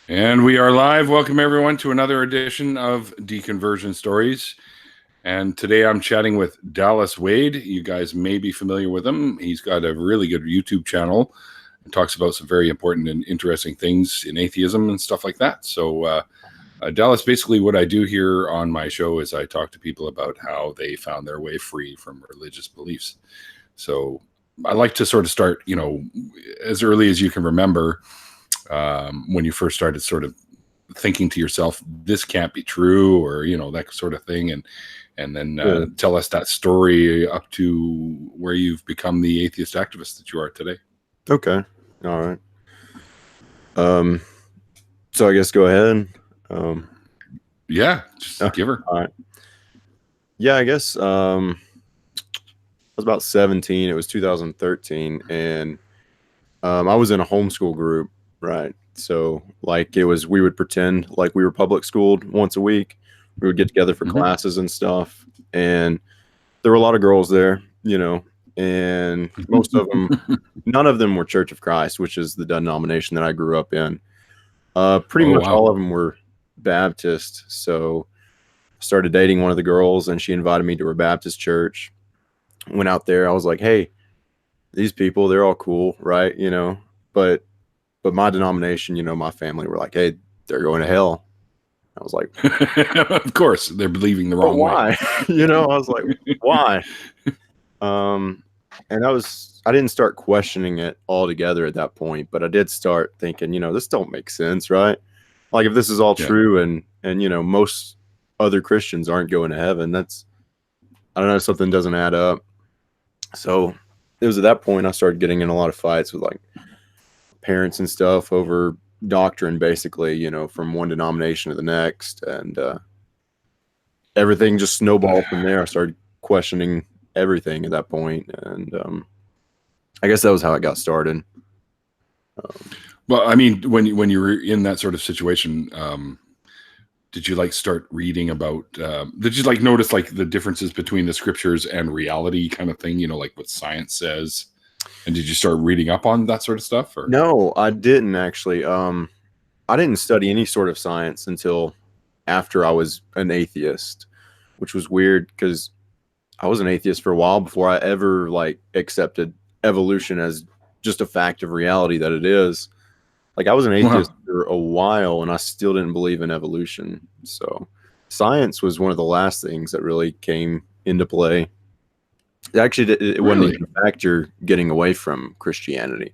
And we are live. Welcome, everyone, to another edition of Deconversion Stories. And today I'm chatting with Dallas Wade. You guys may be familiar with him. He's got a really good YouTube channel and talks about some very important and interesting things in atheism and stuff like that. So, Dallas, basically what I do here on my show is I talk to people about how they found their way free from religious beliefs. So I like to sort of start, as early as you can remember, when you first started sort of thinking to yourself, this can't be true, or, that sort of thing. And then tell us that story up to where you've become the atheist activist that you are today. Okay. All right. So I guess go ahead. Yeah, just give her. All right. Yeah, I guess I was about 17. It was 2013, and I was in a homeschool group, right? So we would pretend like we were public schooled once a week. We would get together for classes and stuff, and there were a lot of girls there, and most of them, none of them were Church of Christ, which is the denomination that I grew up in. Pretty much all of them were Baptist. So I started dating one of the girls, and she invited me to her Baptist church. Went out there. I was like, hey, these people, they're all cool, right? But my denomination, my family were like, hey, they're going to hell. I was like, of course, they're believing the wrong way. I was like, why? And I didn't start questioning it altogether at that point, but I did start thinking, this don't make sense, right? Like, if this is all true and most other Christians aren't going to heaven, I don't know, something doesn't add up. So it was at that point I started getting in a lot of fights with like parents and stuff over doctrine, basically, from one denomination to the next. And everything just snowballed from there. I started questioning everything at that point. And I guess that was how it got started. Well, I mean, when you were in that sort of situation, did you start reading about, did you notice the differences between the scriptures and reality kind of thing, like what science says? And did you start reading up on that sort of stuff? Or? No, I didn't actually. I didn't study any sort of science until after I was an atheist, which was weird because I was an atheist for a while before I ever accepted evolution as just a fact of reality that it is. I was an atheist for a while and I still didn't believe in evolution. So science was one of the last things that really came into play. Actually, it wasn't even a factor getting away from Christianity.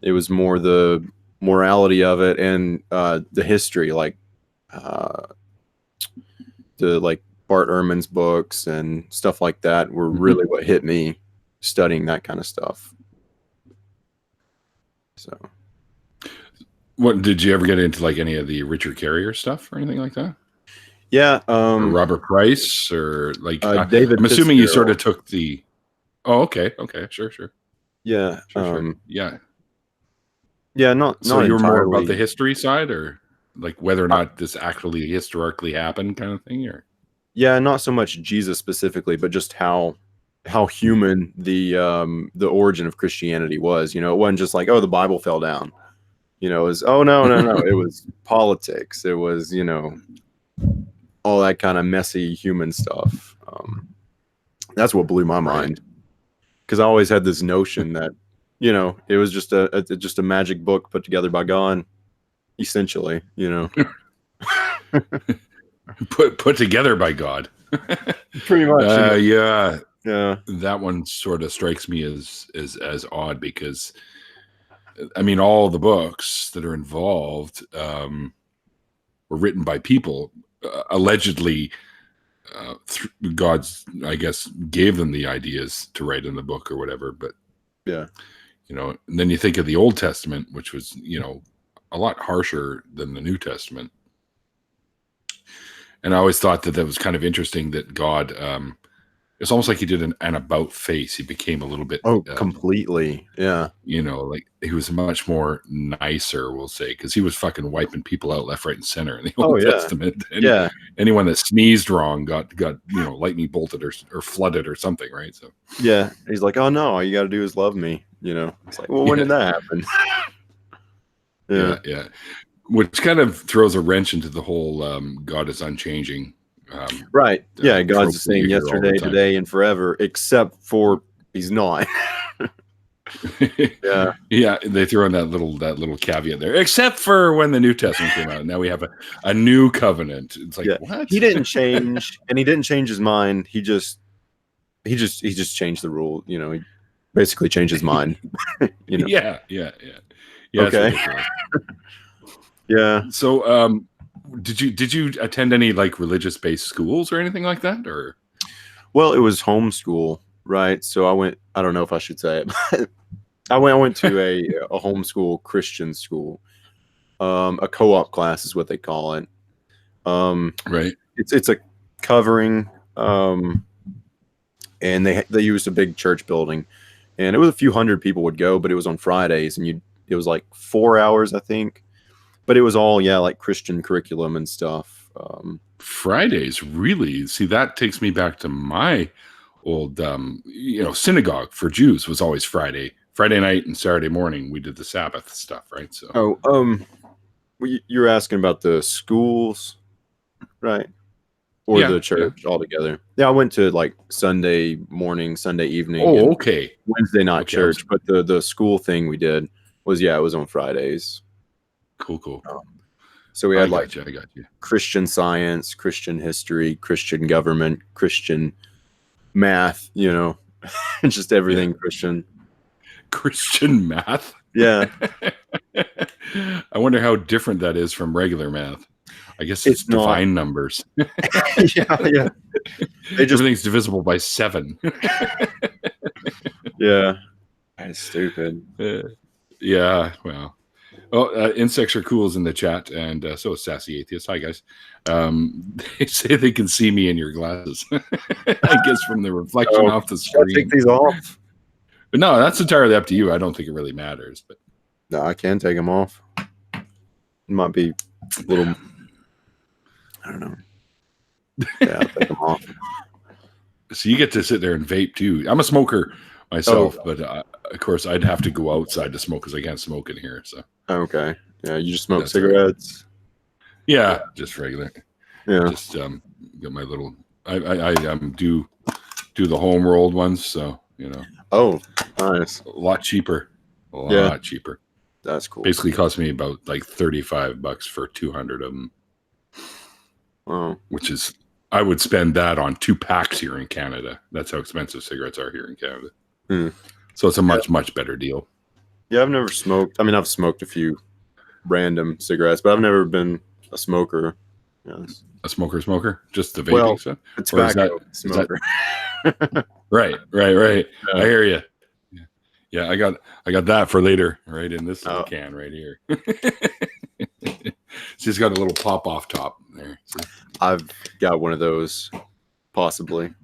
It was more the morality of it and the history, the Bart Ehrman's books and stuff like that were really what hit me studying that kind of stuff. So, what did you ever get into any of the Richard Carrier stuff or anything like that? Yeah, or Robert Price or David. I'm assuming you sort of took the. Oh, okay, sure. Yeah, sure. Yeah. Not. So you were more about the history side, or whether or not this actually historically happened, kind of thing, or. Yeah, not so much Jesus specifically, but just how human the origin of Christianity was. It wasn't just the Bible fell down. It was no. It was politics. It was all that kind of messy human stuff. That's what blew my mind, because I always had this notion that it was just a magic book put together by God, essentially. put together by God. Pretty much. Yeah. That one sort of strikes me as odd, because I mean, all the books that are involved were written by people. Allegedly, God's, I guess, gave them the ideas to write in the book or whatever. But yeah, and then you think of the Old Testament, which was a lot harsher than the New Testament. And I always thought that was kind of interesting that God, it's almost like he did an about face. He became a little bit. Oh, completely. Yeah. He was much more nicer, we'll say, because he was fucking wiping people out left, right, and center in the Old Testament. Anyone that sneezed wrong got lightning bolted or flooded or something, right? So yeah, he's like, oh no, all you got to do is love me. It's like, well, when did that happen? Yeah. which kind of throws a wrench into the whole God is unchanging. Right. Yeah, God's the trope that you same hear all the yesterday, time. today, and forever, except for he's not. Yeah. Yeah, they throw in that little caveat there. Except for when the New Testament came out, now we have a new covenant. It's like, Yeah. what? He didn't change, and he didn't change his mind. He just changed the rule. You know, he basically changed his mind. You know. Yeah. Okay. It's ridiculous. Yeah. So, did you attend any like religious based schools or anything like that, or? Well, it was homeschool, right? So I went. I don't know if I should say it. But I went to a homeschool Christian school. A co-op class is what they call it. Right. It's a covering, and they used a big church building, and it was a few hundred people would go, but it was on Fridays, and it was like 4 hours, I think, but it was all like Christian curriculum and stuff. Fridays, really? See, that takes me back to my old, synagogue for Jews was always Friday night and Saturday morning. We did the Sabbath stuff, right? So, you're asking about the schools, right? Or the church altogether? Yeah, I went to like Sunday morning, Sunday evening. Oh, okay. Wednesday night church, but the school thing we did was it was on Fridays. Cool. So we had I got you. Christian science, Christian history, Christian government, Christian math, just everything Christian. Christian math? Yeah. I wonder how different that is from regular math. I guess it's divine numbers. Yeah. Everything's divisible by 7. Yeah. That's stupid. Yeah, well. Oh, insects are cool is in the chat, and so is Sassy Atheist. Hi, guys. They say they can see me in your glasses. I guess from the reflection off the screen. Take these off. But no, that's entirely up to you. I don't think it really matters. But no, I can take them off. It might be a little. I don't know. Yeah, I'll take them off. So you get to sit there and vape too. I'm a smoker myself, but of course I'd have to go outside to smoke because I can't smoke in here. So okay, yeah, you just smoke cigarettes. Right. Yeah, just regular. Yeah, just get my little. I do the home rolled ones, so Oh, nice. A lot cheaper. A lot cheaper. That's cool. Basically, cost me about like $35 for 200 of them. Wow. Which is, I would spend that on 2 packs here in Canada. That's how expensive cigarettes are here in Canada. So it's a much better deal. Yeah, I've never smoked. I mean, I've smoked a few random cigarettes, but I've never been a smoker. Yes. A smoker? Just the vaping stuff? A tobacco smoker. Right. Yeah. I hear you. Yeah, I got that for later, right in this little can right here. She's got a little pop off top there. So. I've got one of those, possibly.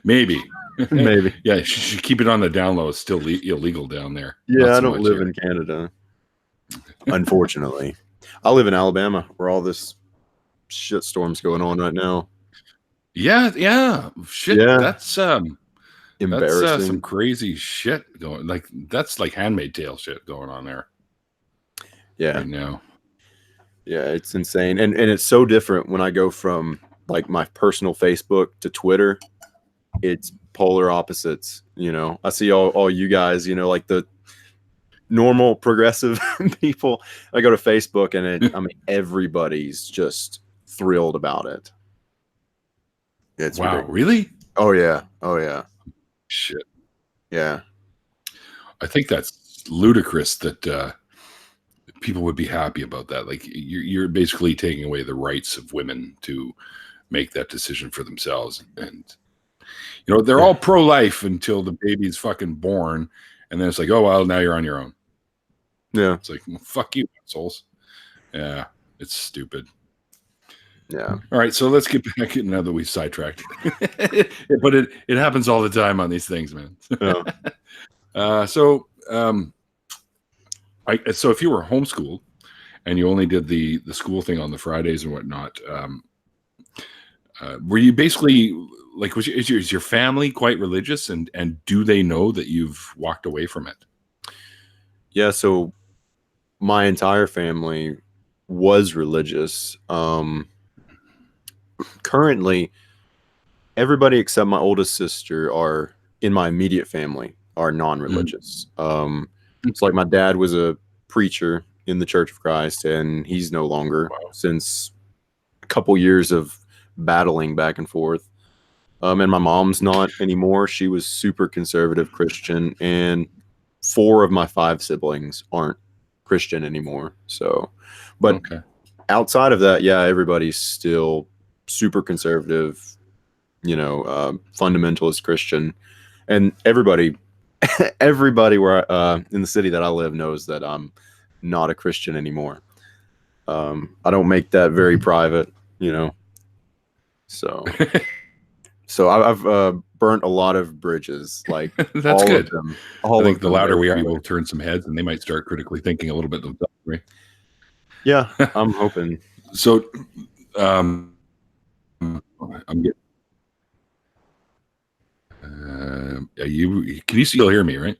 Maybe. Maybe. Yeah, you should keep it on the down low. It's still illegal down there. Yeah, I don't live in Canada, unfortunately. I live in Alabama, where all this shitstorm's going on right now. Yeah. Shit, that's embarrassing. That's some crazy shit going. Like that's like Handmaid's Tale shit going on there. Yeah. Right now. Yeah, it's insane. And it's so different when I go from like my personal Facebook to Twitter. It's polar opposites, I see all you guys, like the normal progressive people. I go to Facebook and I mean everybody's just thrilled about it. It's wow, ridiculous. Really? Oh yeah. Shit. Yeah. I think that's ludicrous that people would be happy about that. Like you're basically taking away the rights of women to make that decision for themselves. And they're all pro-life until the baby's fucking born. And then it's like, oh, well, now you're on your own. Yeah. It's like, well, fuck you, assholes. Yeah, it's stupid. Yeah. All right, so let's get back in now that we sidetracked. But it happens all the time on these things, man. Yeah. So if you were homeschooled and you only did the school thing on the Fridays and whatnot, were you basically like, is your family quite religious, and do they know that you've walked away from it? Yeah. So my entire family was religious. Currently, everybody except my oldest sister are in my immediate family are Mhm. non-religious. It's like my dad was a preacher in the Church of Christ, and he's no longer Wow. since a couple years of battling back and forth. And my mom's not anymore. She was super conservative Christian, and four of my five siblings aren't Christian anymore. So, but Okay. outside of that, yeah, everybody's still super conservative, fundamentalist Christian, and everybody where in the city that I live knows that I'm not a Christian anymore. I don't make that very private, so. So I've burnt a lot of bridges, like That's good. I all think of the them louder we are, we basically. will turn some heads, and they might start critically thinking a little bit themselves, right? Yeah, I'm hoping. So, um, I'm getting. You can you still hear me, right?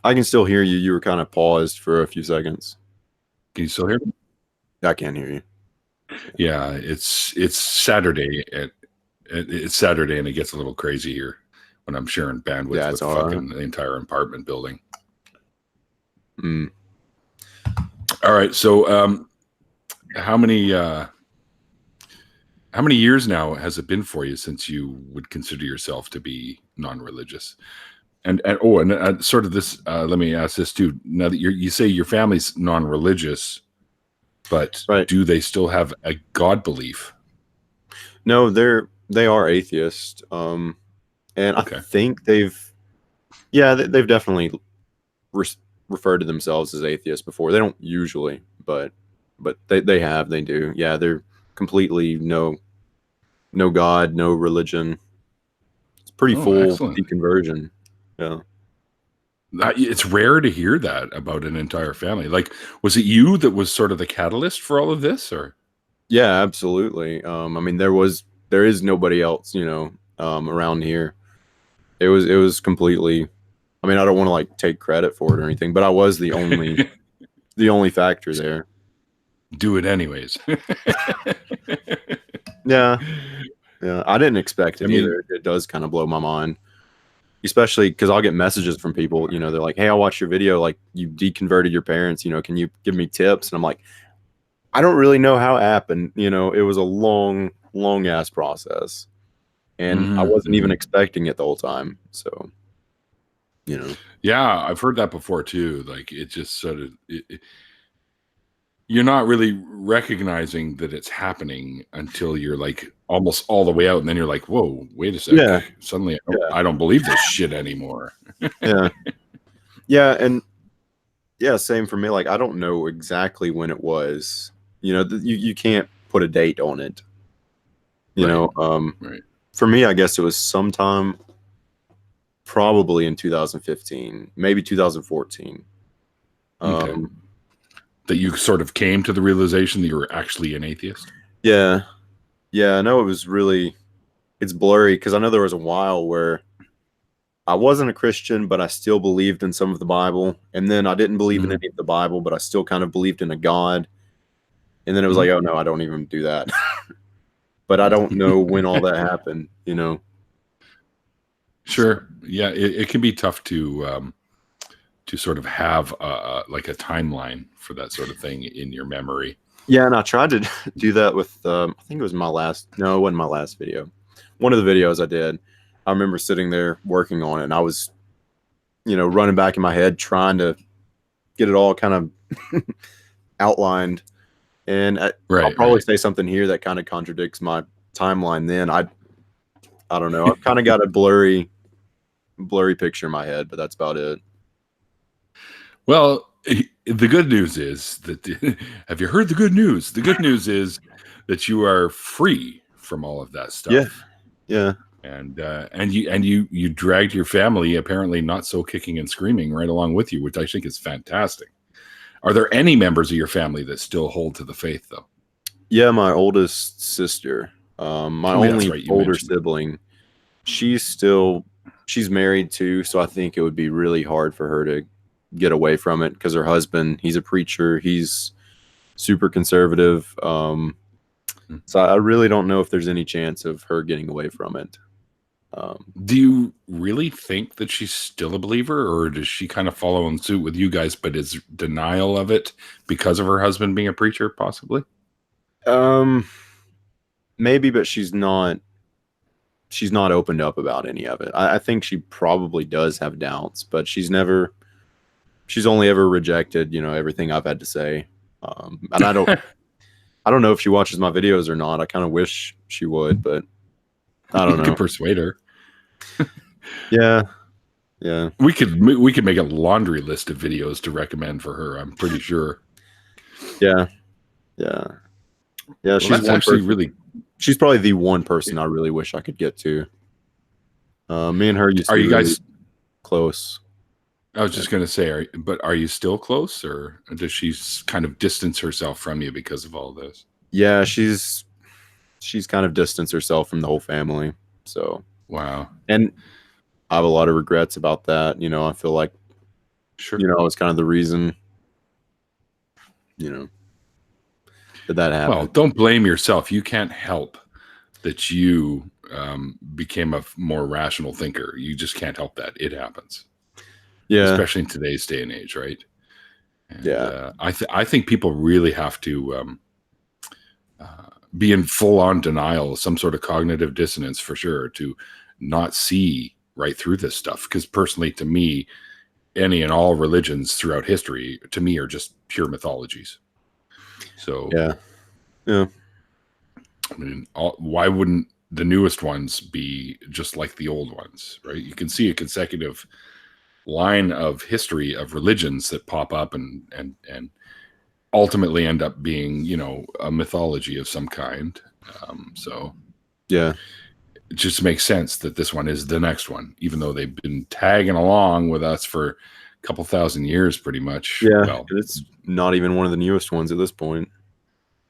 I can still hear you. You were kind of paused for a few seconds. Can you still hear me? I can't hear you. Yeah, it's Saturday it's Saturday and it gets a little crazy here when I'm sharing bandwidth Yeah, it's with all right. fucking the entire apartment building. Mm. All right, so how many years now has it been for you since you would consider yourself to be non-religious? And sort of this. Let me ask this too. Now that you say your family's non-religious, but Right. do they still have a God belief? No, they are atheist. And I Okay. think they've definitely re referred to themselves as atheists before. They don't usually, but they do. Yeah, they're completely no God, no religion. It's pretty Oh, full excellent. deconversion. Yeah. It's rare to hear that about an entire family. Like, was it you that was sort of the catalyst for all of this, or? Yeah, absolutely. I mean, there is nobody else, around here. It was completely. I mean, I don't want to like take credit for it or anything, but I was the only factor there. Do it anyways. Yeah, yeah. I didn't expect I it mean, either. It does kind of blow my mind, especially because I'll get messages from people. They're like, "Hey, I watched your video. Like, you deconverted your parents. Can you give me tips?" And I'm like, I don't really know how it happened. It was a long, long ass process, and I wasn't even mhm. expecting it the whole time. So, you know, Yeah, I've heard that before too. Like, it just sort of you're not really recognizing that it's happening until you're like almost all the way out, and then you're like, "Whoa, wait a sec!" yeah, Suddenly, yeah, I don't believe this shit anymore. yeah, yeah, and yeah, same for me. Like, I don't know exactly when it was. You can't put a date on it. You Right, know, right. for me, I guess it was sometime probably in 2015, maybe 2014. Okay. Um, That you sort of came to the realization that you were actually an atheist. yeah, yeah, I know it's blurry because I know there was a while where I wasn't a Christian, but I still believed in some of the Bible. And then I didn't believe in Hmm. any of the Bible, but I still kind of believed in a God. And then it was Hmm. like, oh no, I don't even do that. But I don't know when all that happened. So Sure. Yeah, it can be tough to sort of have like a timeline for that sort of thing in your memory. yeah, and I tried to do that with I think it was no, it wasn't my last video. One of the videos I did, I remember sitting there working on it and I was, running back in my head trying to get it all kind of outlined. And I'll Right, probably right. say something here that kind of contradicts my timeline. Then I don't know. I've kind of got a blurry picture in my head, but that's about it. Well, the good news is that have you heard the good news? The good news is that you are free from all of that Yeah, stuff. yeah, And you dragged your family apparently not so kicking and screaming right along with you, which I think is fantastic. Are there any members of your family that still hold to the faith though? yeah. My oldest sister, my Oh, yeah, that's only right. You older mentioned. sibling, she's married too, so I think it would be really hard for her to get away from it because her husband, he's a preacher, he's super conservative. So I really don't know if there's any chance of her getting away from it. Do you really think that she's still a believer, or does she kind of follow in suit with you guys, but is denial of it because of her husband being a preacher, possibly? Maybe, but she's not opened up about any of it. I think she probably does have doubts, but she's only ever rejected, everything I've had to say. And I don't know if she watches my videos or not. I kind of wish she would, but I don't know. You could persuade her. Yeah. We could make a laundry list of videos to recommend for her. I'm pretty sure. Yeah. Well, She's that's actually really. She's probably the one person I really wish I could get to. Me and her used to Are you be really guys close? I was just going to say, but are you still close, or does she kind of distance herself from you because of all this? Yeah, she's kind of distanced herself from the whole family. So wow, and I have a lot of regrets about that. I feel like, sure, it's kind of the reason, that happened. Well, don't blame yourself. You can't help that you became a more rational thinker. You just can't help that. It happens. Yeah. Especially in today's day and age, right? And, yeah. I think people really have to be in full-on denial, some sort of cognitive dissonance for sure, to not see right through this stuff. Because personally, to me, any and all religions throughout history, to me, are just pure mythologies. So yeah. I mean, why wouldn't the newest ones be just like the old ones, right? You can see a consecutive line of history of religions that pop up and ultimately end up being, a mythology of some kind. So yeah, it just makes sense that this one is the next one, even though they've been tagging along with us for a couple thousand years, pretty much. Yeah, well, it's not even one of the newest ones at this point.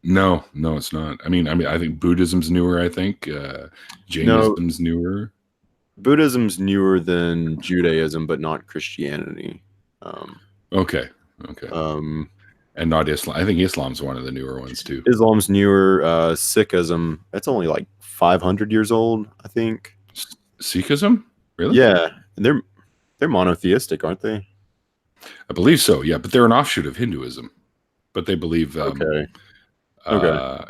No, it's not. I mean, I think Buddhism's newer. I think Jainism's newer. Buddhism's newer than Judaism, but not Christianity. Okay. And not Islam. I think Islam's one of the newer ones too. Islam's newer. Sikhism, that's only like 500 years old, I think. Sikhism? Really? Yeah, and they're monotheistic, aren't they? I believe so. Yeah, but they're an offshoot of Hinduism. But they believe. Okay. I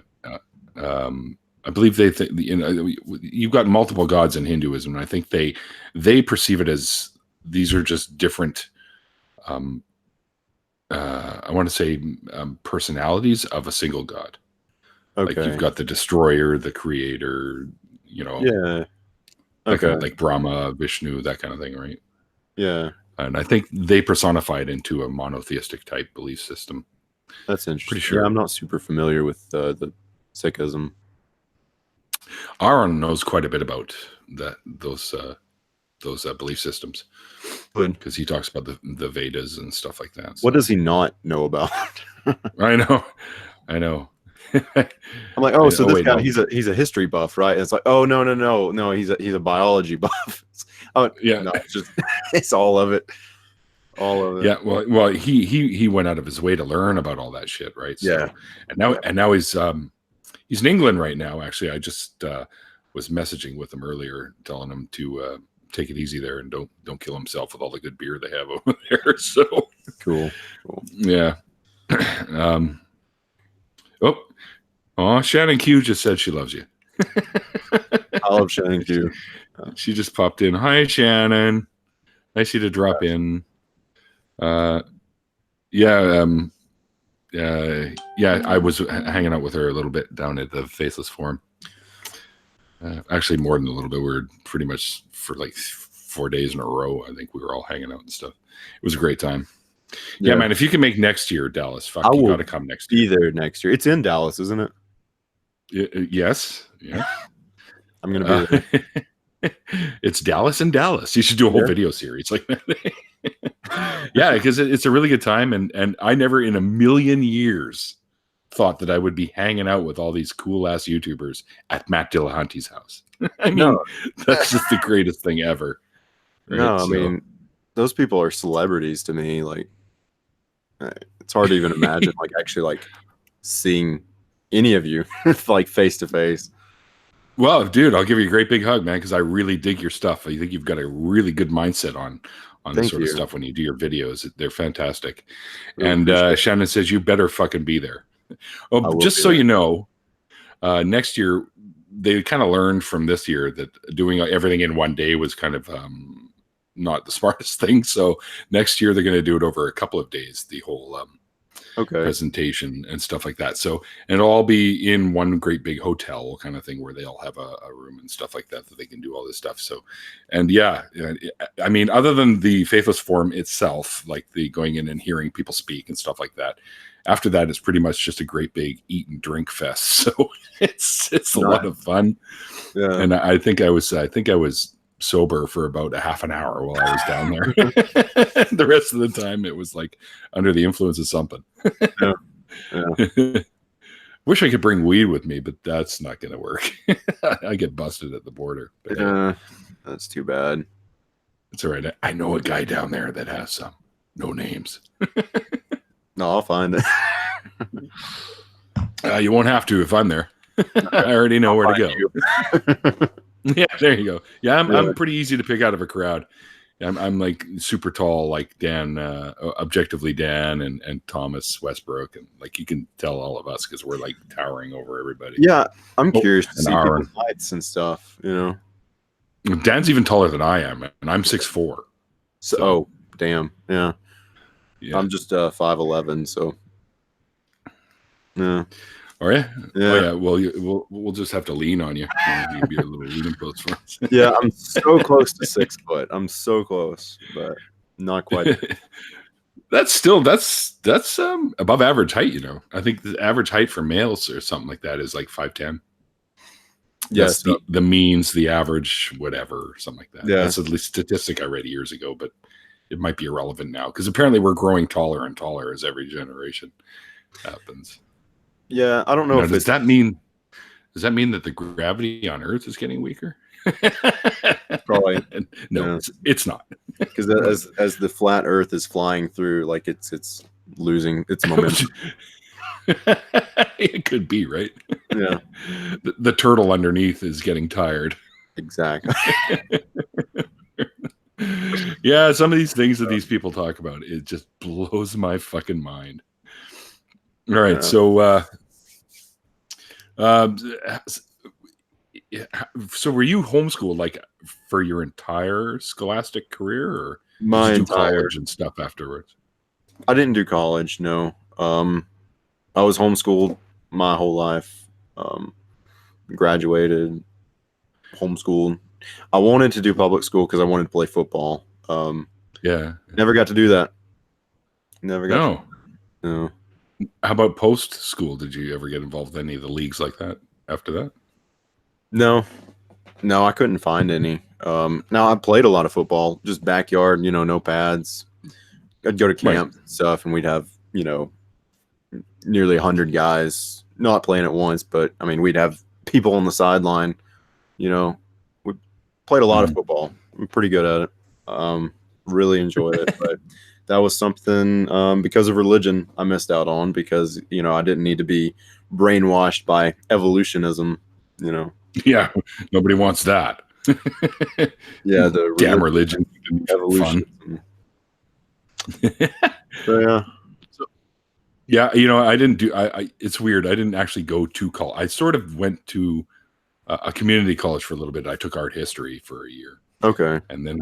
believe they think you've got multiple gods in Hinduism, and I think they perceive it as these are just different. I want to say personalities of a single god. Okay. Like you've got the destroyer, the creator. Yeah. Okay. Like Brahma, Vishnu, that kind of thing, right? Yeah. And I think they personify it into a monotheistic type belief system. That's interesting. Pretty sure. Yeah, I'm not super familiar with the Sikhism. Aaron knows quite a bit about those belief systems because he talks about the Vedas and stuff like that. So. What does he not know about? I know. I'm like, oh, so this guy, he's a history buff, right? And it's like, oh no, he's a biology buff. Oh yeah, no, it's all of it. All of it. Yeah, well, he went out of his way to learn about all that shit, right? So, yeah, and now he's in England right now. Actually, I just was messaging with him earlier, telling him to take it easy there and don't kill himself with all the good beer they have over there. So cool. Yeah. Shannon Q just said she loves you. I love Shannon Q. She just popped in. Hi, Shannon. Nice of you to drop in. I was hanging out with her a little bit down at the Faithless Forum. Actually, more than a little bit. We were pretty much for like 4 days in a row. I think we were all hanging out and stuff. It was a great time. Yeah, man. If you can make next year, Dallas, you got to come next year. Be there next year. It's in Dallas, isn't it? Yes. Yeah. I'm gonna be there. It's Dallas and Dallas. You should do a whole video series like that. Yeah, because it's a really good time, and I never in a million years thought that I would be hanging out with all these cool ass YouTubers at Matt Dillahunty's house. I mean, that's just the greatest thing ever. Right? No, I mean, those people are celebrities to me. Like, it's hard to even imagine like actually like seeing any of you like face to face. Well, dude, I'll give you a great big hug, man, because I really dig your stuff. I think you've got a really good mindset on this Thank sort of you. stuff when you do your videos. They're fantastic. Really And appreciate it. Shannon says you better fucking be there. I Oh, will just be so there. you know, next year they kind of learned from this year that doing everything in one day was kind of not the smartest thing. So next year they're going to do it over a couple of days, the whole Okay. presentation and stuff like that. So, and it'll all be in one great big hotel kind of thing where they all have a room and stuff like that they can do all this stuff. So, and yeah, I mean, other than the Faithless Forum itself, like the going in and hearing people speak and stuff like that, after that, it's pretty much just a great big eat and drink fest. So it's a lot of fun. Yeah. And I think I was sober for about a half an hour while I was down there. The rest of the time it was like under the influence of something. Yeah. Wish I could bring weed with me, but that's not going to work. I get busted at the border. But Yeah, that's too bad. It's all right. I know a guy down there that has some. No names. No, I'll find it. You won't have to if I'm there. I already know where to go. Yeah, there you go. Yeah, I'm pretty easy to pick out of a crowd. I'm like super tall, like Dan, objectively Dan and Thomas Westbrook, and like you can tell all of us because we're like towering over everybody. Yeah, I'm curious to see Aaron. people's heights and stuff. You know, Dan's even taller than I am, and I'm 6'4". So, oh, damn, yeah. I'm just 5'11", so yeah. Are you? Yeah. Oh, yeah. Well, we'll just have to lean on you. You be a little leaning post for us. Yeah, I'm so close to 6 foot. I'm so close, but not quite. That's above average height. You know, I think the average height for males or something like that is like 5'10". Yes, the means, the average, whatever, something like that. Yeah, that's at least statistic I read years ago, but it might be irrelevant now because apparently we're growing taller and taller as every generation happens. Yeah, I don't know. Does that mean that the gravity on Earth is getting weaker? Probably. No, yeah. It's not. Because as the flat Earth is flying through, like it's losing its momentum. It could be, right? Yeah. The turtle underneath is getting tired. Exactly. Yeah, some of these things that these people talk about, it just blows my fucking mind. All right, yeah. So were you homeschooled like for your entire scholastic career, or my did you entire do college and stuff afterwards? I didn't do college. No. I was homeschooled my whole life. Graduated, homeschooled. I wanted to do public school because I wanted to play football. Yeah. Never got to do that. Never got. No. No. How about post school? Did you ever get involved in any of the leagues like that after that? No, I couldn't find any. Now I played a lot of football, just backyard, no pads. I'd go to camp and stuff, and we'd have, nearly 100 guys not playing at once, but I mean, we'd have people on the sideline. We played a lot of football. I'm pretty good at it. Really enjoyed it, but that was something because of religion I missed out on because I didn't need to be brainwashed by evolutionism. Yeah, nobody wants that. Yeah, the damn religion, evolution. So, yeah. Yeah, I didn't do. It's weird. I didn't actually go to college. I sort of went to a community college for a little bit. I took art history for a year. Okay. And then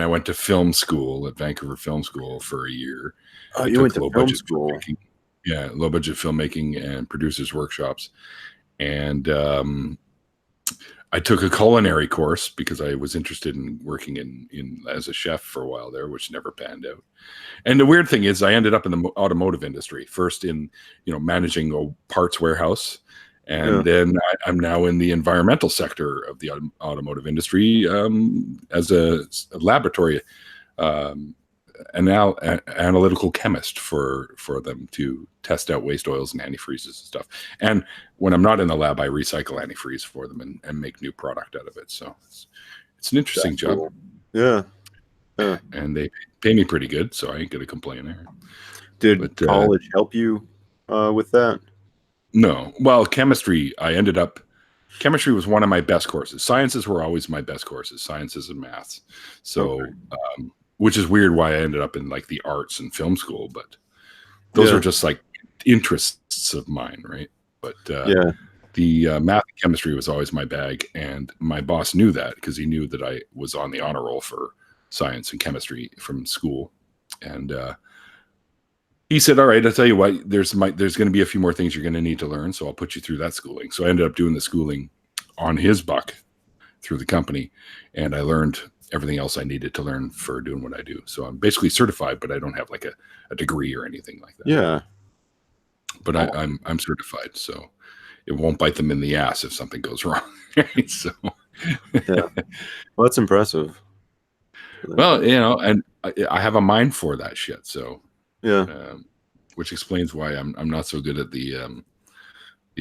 I went to film school at Vancouver Film School for a year. Oh, you went to film school? Yeah, low budget filmmaking and producers workshops. And I took a culinary course because I was interested in working in as a chef for a while there, which never panned out. And the weird thing is I ended up in the automotive industry, first in, managing a parts warehouse. And then I'm now in the environmental sector of the automotive industry as a laboratory analytical chemist for them to test out waste oils and antifreezes and stuff. And when I'm not in the lab, I recycle antifreeze for them and make new product out of it. So it's an interesting job. Cool. Yeah. and they pay me pretty good, so I ain't gonna complain there. Did But college help you with that? no, well, chemistry. Chemistry was one of my best courses. Sciences were always my best courses, sciences and maths. So, which is weird why I ended up in like the arts and film school, but those are just like interests of mine, right? But the math and chemistry was always my bag, and my boss knew that because he knew that I was on the honor roll for science and chemistry from school, and he said, "All right, I'll tell you what. There's going to be a few more things you're going to need to learn, so I'll put you through that schooling." So I ended up doing the schooling on his buck through the company, and I learned everything else I needed to learn for doing what I do. So I'm basically certified, but I don't have like a degree or anything like that. Yeah, but I'm certified, so it won't bite them in the ass if something goes wrong. Right? So, well, that's impressive. Well, and I have a mind for that shit. So. Which explains why I'm not so good at the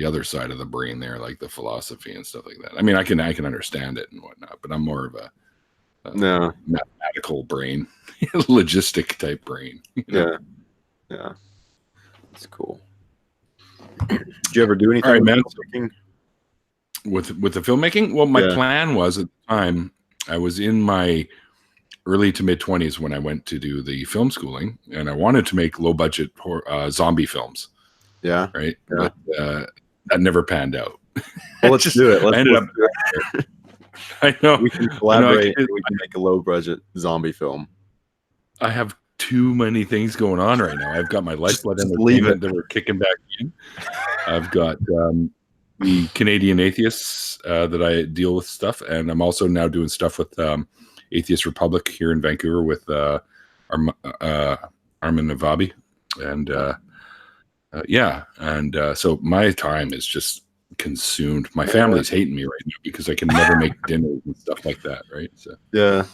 other side of the brain there, like the philosophy and stuff like that. I mean, I can understand it and whatnot, but I'm more of a mathematical brain, logistic type brain. Yeah, that's cool. Did you ever do anything with the filmmaking? Well, my plan was at the time I was in my early to mid 20s when I went to do the film schooling, and I wanted to make low budget zombie films. Yeah. Right. Yeah. But that never panned out. Well, let's do it. I know. We can collaborate. We can make a low budget zombie film. I have too many things going on right now. I've got my Lifeblood Entertainment that we're kicking back in. I've got the Canadian Atheists that I deal with stuff, and I'm also now doing stuff with Atheist Republic here in Vancouver with Armin Navabi, and so my time is just consumed. My family's hating me right now because I can never make dinners and stuff like that, right? So yeah.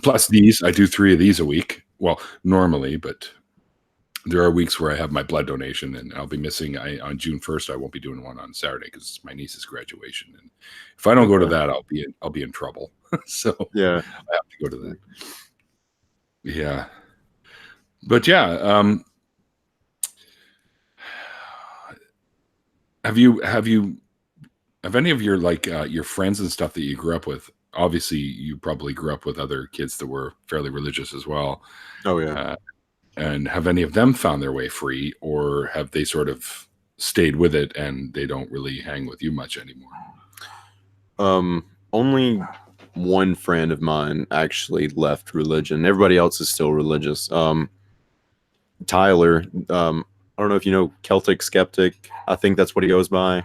Plus I do 3 of these a week. Well, normally, but there are weeks where I have my blood donation, and I'll be missing. On June 1st, I won't be doing one on Saturday because it's my niece's graduation, and if I don't go to that, I'll be in trouble. So I have to go to that. Yeah, but have any of your your friends and stuff that you grew up with? Obviously, you probably grew up with other kids that were fairly religious as well. Oh yeah. And have any of them found their way free, or have they sort of stayed with it and they don't really hang with you much anymore? Only one friend of mine actually left religion. Everybody else is still religious. Tyler, I don't know if you know Celtic Skeptic. I think that's what he goes by.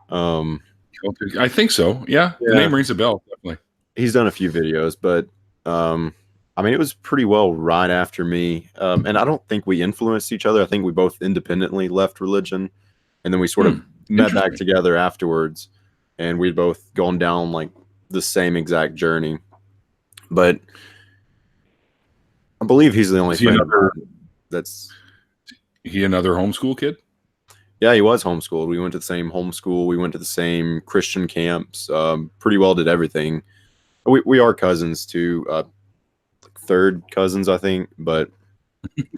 I think so. Yeah. The name rings a bell. Definitely. He's done a few videos, but I mean, it was pretty well right after me. And I don't think we influenced each other. I think we both independently left religion, and then we sort of met back together afterwards, and we'd both gone down like the same exact journey. But I believe he's the only friend that's. He another homeschool kid? Yeah, he was homeschooled. We went to the same homeschool. We went to the same Christian camps. Pretty well did everything. We are cousins too. Third cousins, I think, but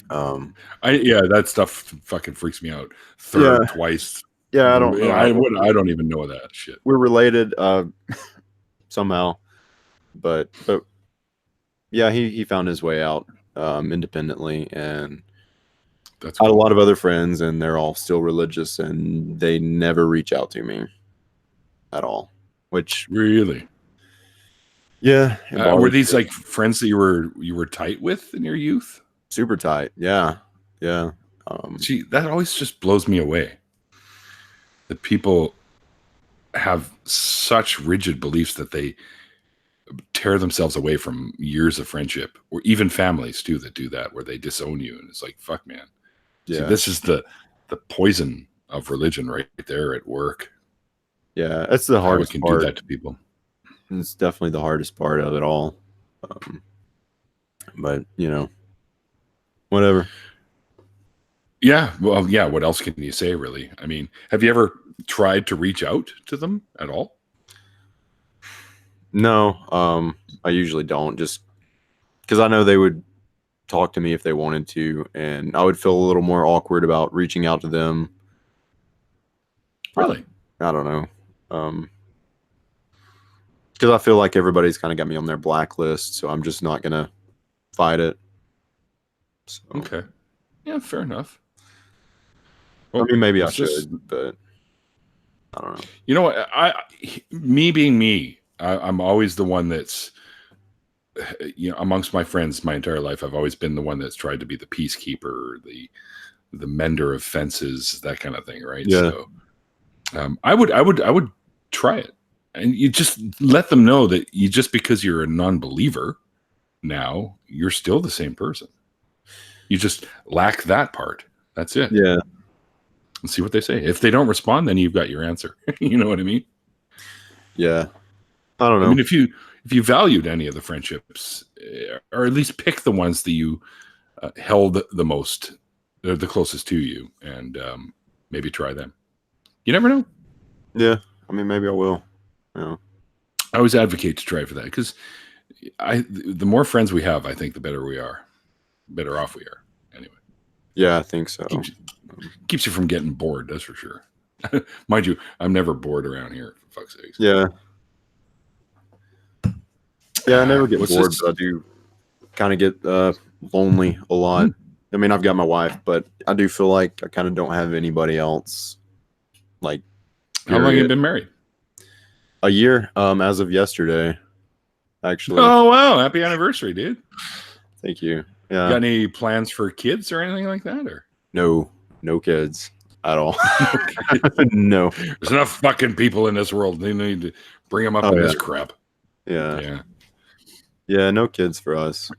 that stuff fucking freaks me out. Third twice. Yeah, I don't know. I don't even know that shit. We're related somehow, but yeah, he found his way out independently, and that's cool. I had a lot of other friends, and they're all still religious, and they never reach out to me at all. Which really, yeah, were these like friends that you were tight with in your youth? Super tight, yeah. See, that always just blows me away. That people have such rigid beliefs that they tear themselves away from years of friendship, or even families too that do that, where they disown you, and it's like, fuck, man. Yeah, see, this is the poison of religion right there at work. Yeah, that's the hardest part. Do that to people. It's definitely the hardest part of it all. But whatever. Yeah, well, yeah. What else can you say, really? I mean, have you ever tried to reach out to them at all? No, I usually don't. Just because I know they would talk to me if they wanted to, and I would feel a little more awkward about reaching out to them. Really? I don't know. Because I feel like everybody's kind of got me on their blacklist, so I'm just not gonna fight it. So, Okay. Yeah, fair enough. I mean, maybe I should, just, but I don't know. You know what? Me being me, I'm always the one that's, amongst my friends my entire life, I've always been the one that's tried to be the peacekeeper, the mender of fences, that kind of thing, right? Yeah. So I would try it. And you just let them know that just because you're a non-believer now, you're still the same person. You just lack that part. That's it. Yeah. And see what they say. If they don't respond, then you've got your answer. You know what I mean? Yeah. I don't know. I mean, if you valued any of the friendships, or at least pick the ones that you held the most, the closest to you, and maybe try them. You never know. Yeah. I mean, maybe I will. Yeah. I always advocate to try for that, because the more friends we have, I think the better we are, better off we are. Anyway. Yeah, I think so. Keeps you from getting bored, that's for sure. Mind you, I'm never bored around here, for fuck's sakes. Yeah. Yeah, I never get bored, but I do kind of get lonely a lot. I mean, I've got my wife, but I do feel like I kind of don't have anybody else. Like, how long have you been married? A year, as of yesterday, actually. Oh, wow. Happy anniversary, dude. Thank you. Yeah. Got any plans for kids or anything like that? Or no kids at all. No. There's enough fucking people in this world. They need to bring them up in this crap. Yeah. Yeah, no kids for us.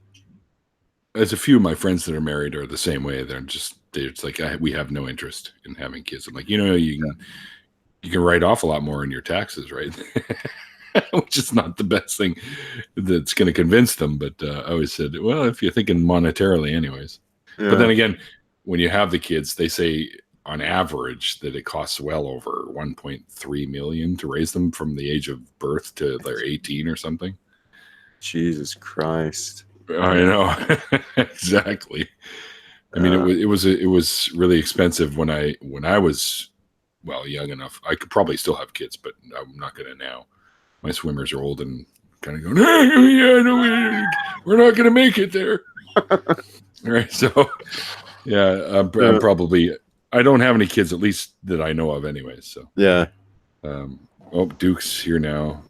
There's a few of my friends that are married are the same way. It's like, we have no interest in having kids. I'm like, you can write off a lot more in your taxes, right? Which is not the best thing that's going to convince them. But I always said, well, if you're thinking monetarily anyways. Yeah. But then again, when you have the kids, they say on average that it costs well over 1.3 million to raise them from the age of birth to they're 18 or something. Jesus Christ. I know. Exactly. I mean, it was really expensive when I was, well, young enough. I could probably still have kids, but I'm not going to now. My swimmers are old and kind of going, yeah, no, we're not going to make it there. Right. So, yeah, I'm probably, I don't have any kids, at least that I know of anyways. So, yeah. Duke's here now.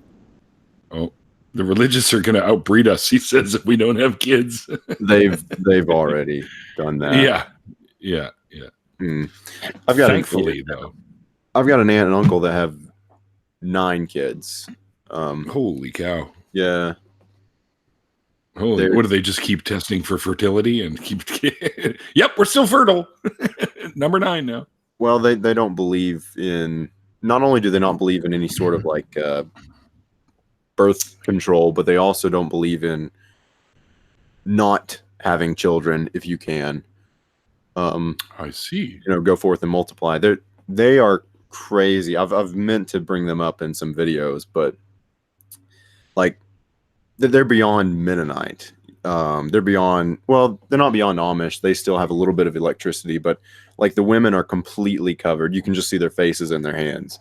Oh, the religious are going to outbreed us, he says, if we don't have kids. They've already done that. Yeah. I've got Thankfully, though. I've got an aunt and uncle that have 9 kids. Holy cow. Yeah. What do they just keep testing for fertility and keep? Yep, we're still fertile. Number 9 now. Well, they don't believe in. Not only do they not believe in any sort of like birth control, but they also don't believe in not having children if you can. I see. Go forth and multiply. They are crazy. I've meant to bring them up in some videos, but like they're beyond Mennonite. They're beyond. Well, they're not beyond Amish. They still have a little bit of electricity, but like the women are completely covered. You can just see their faces and their hands,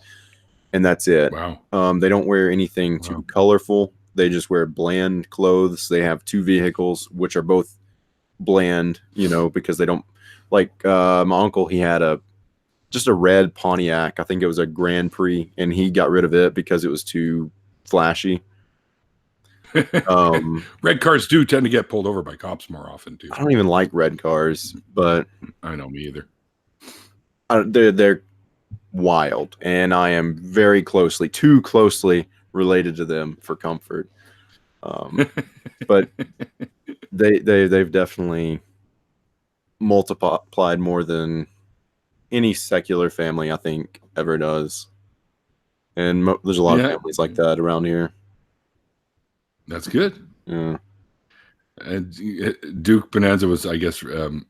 and that's it. Wow. They don't wear anything too colorful. They just wear bland clothes. They have 2 vehicles, which are both bland. Because they don't like. My uncle, he had just a red Pontiac. I think it was a Grand Prix, and he got rid of it because it was too flashy. Red cars do tend to get pulled over by cops more often too. I don't even like red cars, but I know, me either. They're wild, and I am too closely related to them for comfort. But they've definitely multiplied more than any secular family I think ever does, and there's a lot of families like that around here. That's good. Yeah. And Duke Bonanza was, I guess,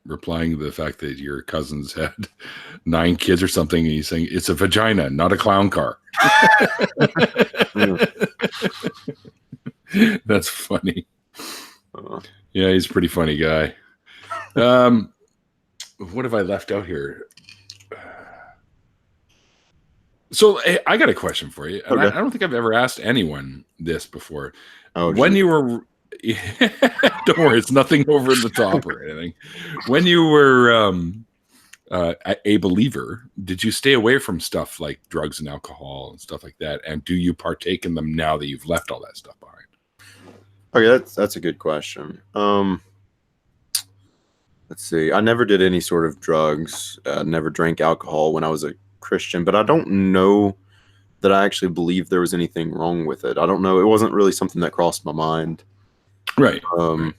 replying to the fact that your cousins had 9 kids or something. And he's saying it's a vagina, not a clown car. That's funny. Yeah, he's a pretty funny guy. What have I left out here? So I got a question for you, and Okay. I don't think I've ever asked anyone this before. Oh, When geez. you were, don't worry, it's nothing over the top or anything. When you were a believer, did you stay away from stuff like drugs and alcohol and stuff like that? And do you partake in them now that you've left all that stuff behind? Okay, that's a good question. Let's see. I never did any sort of drugs. Never drank alcohol when I was a Christian, but I don't know that I actually believe there was anything wrong with it. I don't know. It wasn't really something that crossed my mind. Right. Right.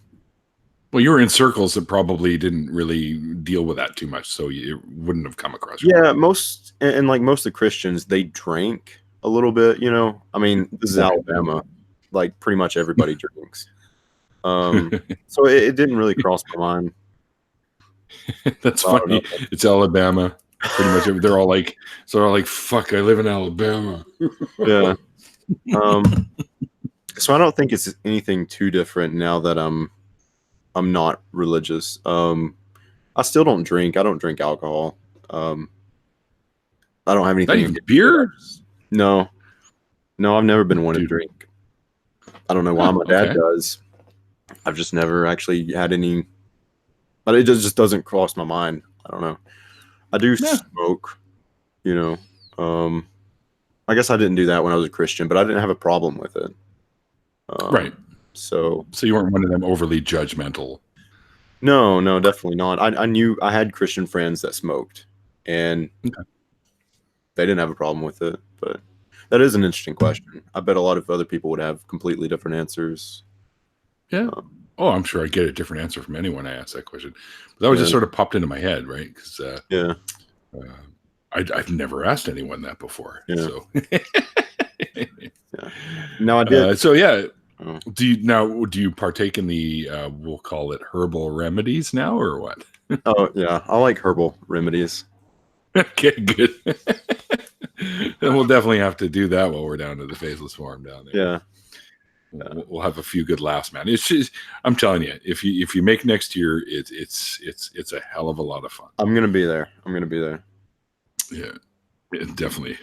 Well, you were in circles that probably didn't really deal with that too much, so it wouldn't have come across. Yeah, most and like most of the Christians, they drank a little bit. I mean, this is Alabama. Like pretty much everybody drinks. So it didn't really cross my mind. That's funny. It's Alabama. Pretty much, they're all like, fuck, I live in Alabama. Yeah. So I don't think it's anything too different now that I'm not religious. I still don't drink. I don't drink alcohol. I don't have anything. Not even beer? No, I've never been one to drink. I don't know why my dad does. I've just never actually had any, but it just doesn't cross my mind. I don't know. I do smoke, I guess I didn't do that when I was a Christian, but I didn't have a problem with it. Right. So you weren't one of them overly judgmental. No, definitely not. I knew I had Christian friends that smoked, and they didn't have a problem with it. But that is an interesting question. I bet a lot of other people would have completely different answers. Yeah. I'm sure I'd get a different answer from anyone I asked that question. But that was just sort of popped into my head, right? Because I've never asked anyone that before. Yeah. So No, I did. Do you partake in the we'll call it herbal remedies now, or what? Oh yeah, I like herbal remedies. Okay, good. Then we'll definitely have to do that while we're down to the Faithless Forum down there. Yeah. We'll have a few good laughs, man. It's just, I'm telling you, if you make next year, it's a hell of a lot of fun. I'm gonna be there. Yeah, definitely.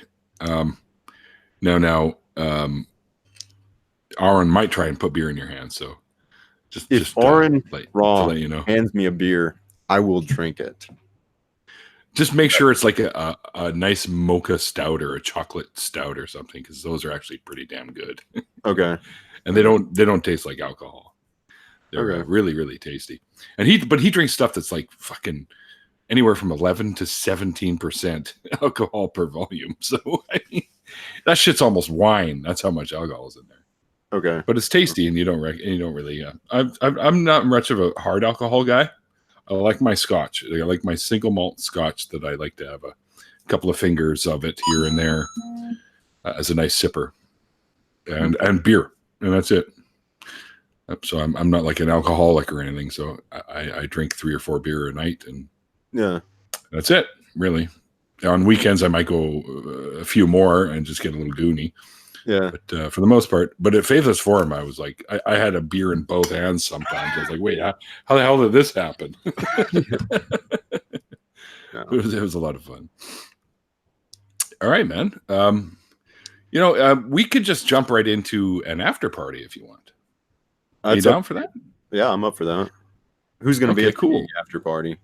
Now, Aaron might try and put beer in your hand. So if Aaron let you know, hands me a beer, I will drink it. Just make sure it's like a nice mocha stout or a chocolate stout or something, because those are actually pretty damn good. Okay. And they don't taste like alcohol. They're really, really tasty. And he drinks stuff that's like fucking anywhere from 11 to 17% alcohol per volume. So I mean, that shit's almost wine. That's how much alcohol is in there. Okay. But it's tasty, and you don't really. I'm not much of a hard alcohol guy. I like my scotch. I like my single malt scotch that I like to have a couple of fingers of it here and there as a nice sipper, and beer, and that's it. So I'm not like an alcoholic or anything. So I drink 3 or 4 beer a night, and that's it. Really, on weekends I might go a few more and just get a little goony. Yeah. But for the most part, but at Faithless Forum, I was like, I had a beer in both hands sometimes. I was like, wait, how the hell did this happen? It was a lot of fun. All right, man. We could just jump right into an after party if you want. Are you down for that? Yeah, I'm up for that. Who's going to be at cool the after party?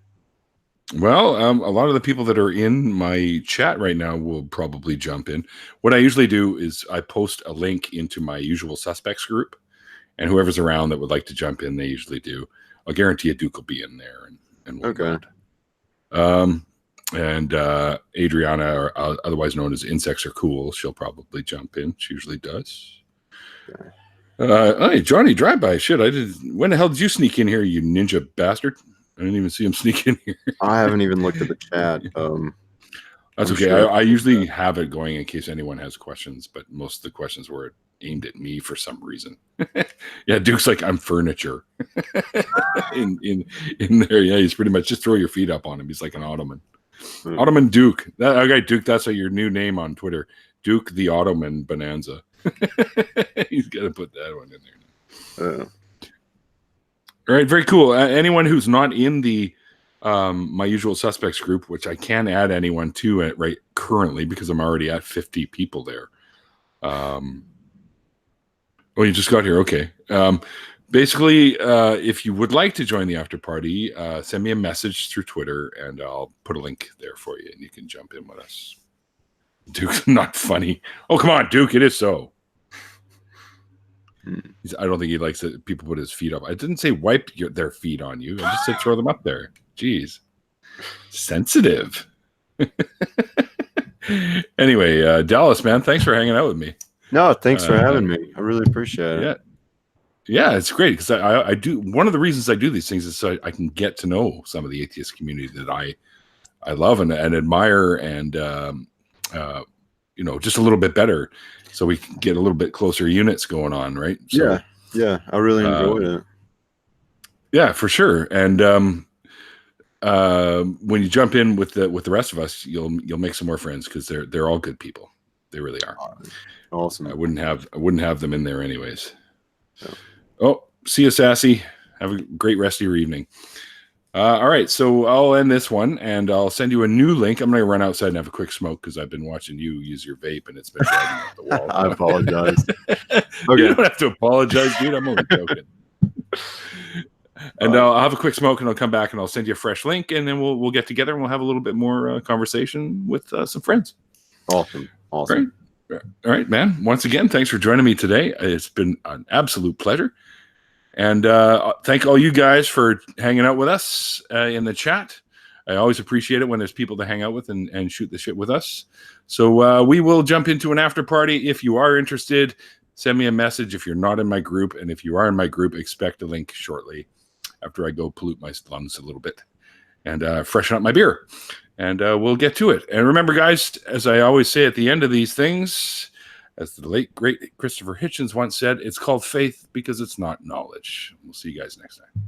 Well, a lot of the people that are in my chat right now will probably jump in. What I usually do is I post a link into my usual suspects group, and whoever's around that would like to jump in, they usually do. I'll guarantee a Duke will be in there and whatnot. And Adriana, or otherwise known as Insects Are Cool, she'll probably jump in. She usually does. Hey, Johnny Drive-By. Shit, when the hell did you sneak in here, you ninja bastard? I didn't even see him sneak in here. I haven't even looked at the chat. That's okay. Sure I usually have it going in case anyone has questions, but most of the questions were aimed at me for some reason. Yeah, Duke's like, I'm furniture. in there, yeah, he's pretty much just throw your feet up on him. He's like an Ottoman. Ottoman Duke. Okay, Duke, that's your new name on Twitter. Duke the Ottoman Bonanza. He's got to put that one in there. All right, very cool. Anyone who's not in the my usual suspects group, which I can add anyone to it right currently because I'm already at 50 people there. Oh, you just got here. Okay. Basically, if you would like to join the after party, send me a message through Twitter, and I'll put a link there for you, and you can jump in with us. Duke's not funny. Oh, come on, Duke. It is so. I don't think he likes that people put his feet up. I didn't say wipe their feet on you. I just said throw them up there. Jeez. Sensitive. Anyway, Dallas, man, thanks for hanging out with me. No, thanks for having me. I really appreciate it. Yeah, it's great because I do. One of the reasons I do these things is so I can get to know some of the atheist community that I love and admire, and just a little bit better, so we can get a little bit closer units going on, right? So, yeah, I really enjoyed it. Yeah, for sure. And when you jump in with the rest of us, you'll make some more friends because they're all good people. They really are. Awesome. I wouldn't have them in there anyways. Yeah. Oh, see you, Sassy. Have a great rest of your evening. All right, so I'll end this one, and I'll send you a new link. I'm going to run outside and have a quick smoke because I've been watching you use your vape, and it's been driving up the wall. I apologize. Okay. You don't have to apologize, dude. I'm only joking. And I'll have a quick smoke, and I'll come back, and I'll send you a fresh link, and then we'll get together, and we'll have a little bit more conversation with some friends. Awesome. Right. All right, man. Once again, thanks for joining me today. It's been an absolute pleasure. And thank all you guys for hanging out with us in the chat. I always appreciate it when there's people to hang out with and shoot the shit with us. So we will jump into an after party. If you are interested, send me a message if you're not in my group. And if you are in my group, expect a link shortly after I go pollute my lungs a little bit and freshen up my beer. And we'll get to it. And remember, guys, as I always say at the end of these things, as the late, great Christopher Hitchens once said, it's called faith because it's not knowledge. We'll see you guys next time.